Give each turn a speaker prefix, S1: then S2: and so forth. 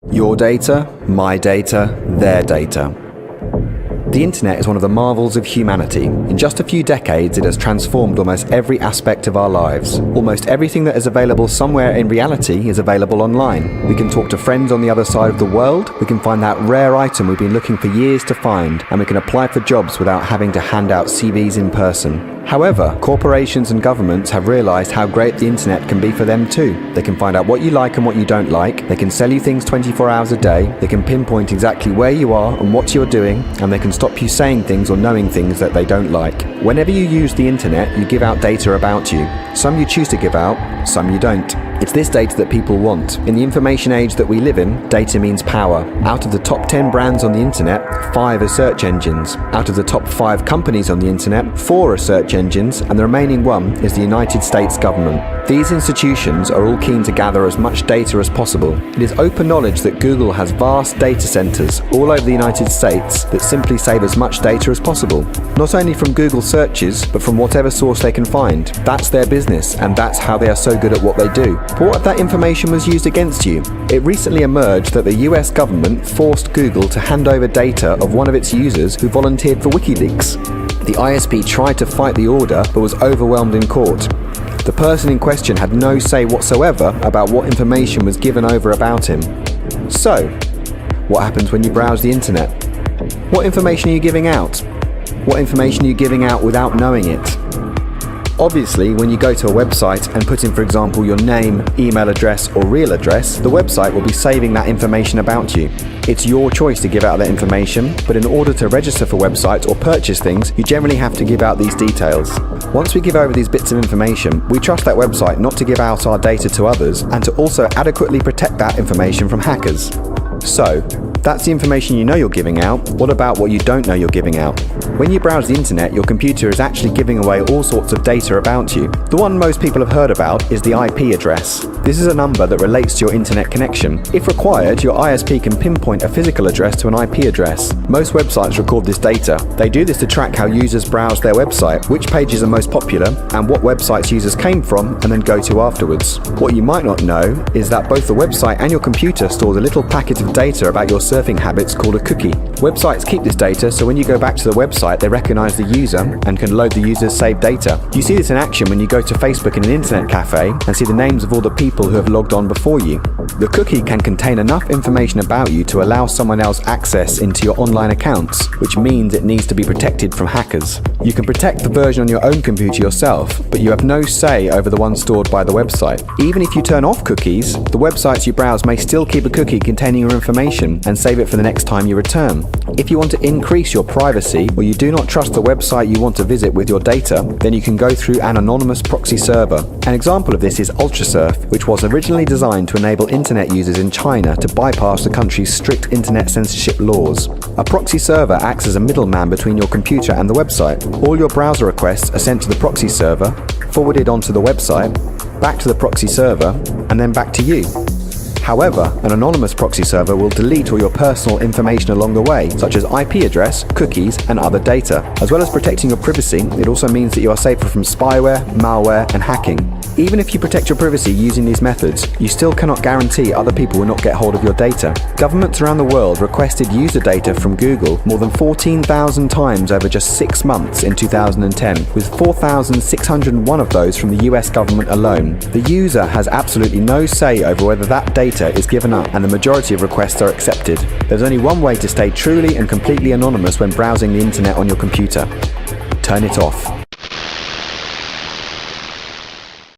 S1: Your data, my data, their data. The internet is one of the marvels of humanity. In just a few decades, it has transformed almost every aspect of our lives. Almost everything that is available somewhere in reality is available online. We can talk to friends on the other side of the world, we can find that rare item we've been looking for years to find, and we can apply for jobs without having to hand out CVs in person. However, corporations and governments have realized how great the internet can be for them too. They can find out what you like and what you don't like, they can sell you things 24 hours a day, they can pinpoint exactly where you are and what you're doing, and they can stop you saying things or knowing things that they don't like. Whenever you use the internet, you give out data about you. Some you choose to give out, some you don't. It's this data that people want. In the information age that we live in, data means power. Out of the top 10 brands on the internet, 5 are search engines. Out of the top 5 companies on the internet, 4 are search engines, and the remaining one is the United States government. These institutions are all keen to gather as much data as possible. It is open knowledge that Google has vast data centers all over the United States that simply save as much data as possible. Not only from Google searches, but from whatever source they can find. That's their business, and that's how they are so good at what they do. But what if that information was used against you? It recently emerged that the US government forced Google to hand over data of one of its users who volunteered for WikiLeaks. The ISP tried to fight the order, but was overwhelmed in court. The person in question had no say whatsoever about what information was given over about him. So, what happens when you browse the internet? What information are you giving out? What information are you giving out without knowing it? Obviously, when you go to a website and put in, for example, your name, email address, or real address, the website will be saving that information about you. It's your choice to give out that information, but in order to register for websites or purchase things, you generally have to give out these details. Once we give over these bits of information, we trust that website not to give out our data to others and to also adequately protect that information from hackers. So, that's the information you know you're giving out. What about what you don't know you're giving out? When you browse the internet, your computer is actually giving away all sorts of data about you. The one most people have heard about is the IP address. This is a number that relates to your internet connection. If required, your ISP can pinpoint a physical address to an IP address. Most websites record this data. They do this to track how users browse their website, which pages are most popular, and what websites users came from and then go to afterwards. What you might not know is that both the website and your computer stores a little packet of data about your surfing habits called a cookie. Websites keep this data, so when you go back to the website, they recognize the user and can load the user's saved data. You see this in action when you go to Facebook in an internet cafe and see the names of all the people who have logged on before you. The cookie can contain enough information about you to allow someone else access into your online accounts, which means it needs to be protected from hackers. You can protect the version on your own computer yourself, but you have no say over the one stored by the website. Even if you turn off cookies, the websites you browse may still keep a cookie containing your information and save it for the next time you return. If you want to increase your privacy, or you do not trust the website you want to visit with your data, then you can go through an anonymous proxy server. An example of this is UltraSurf, which was originally designed to enable internet users in China to bypass the country's strict internet censorship laws. A proxy server acts as a middleman between your computer and the website. All your browser requests are sent to the proxy server, forwarded onto the website, back to the proxy server, and then back to you. However, an anonymous proxy server will delete all your personal information along the way, such as IP address, cookies, and other data. As well as protecting your privacy, it also means that you are safer from spyware, malware, and hacking. Even if you protect your privacy using these methods, you still cannot guarantee other people will not get hold of your data. Governments around the world requested user data from Google more than 14,000 times over just 6 months in 2010, with 4,601 of those from the US government alone. The user has absolutely no say over whether that data is given up, and the majority of requests are accepted. There's only one way to stay truly and completely anonymous when browsing the internet on your computer. Turn it off.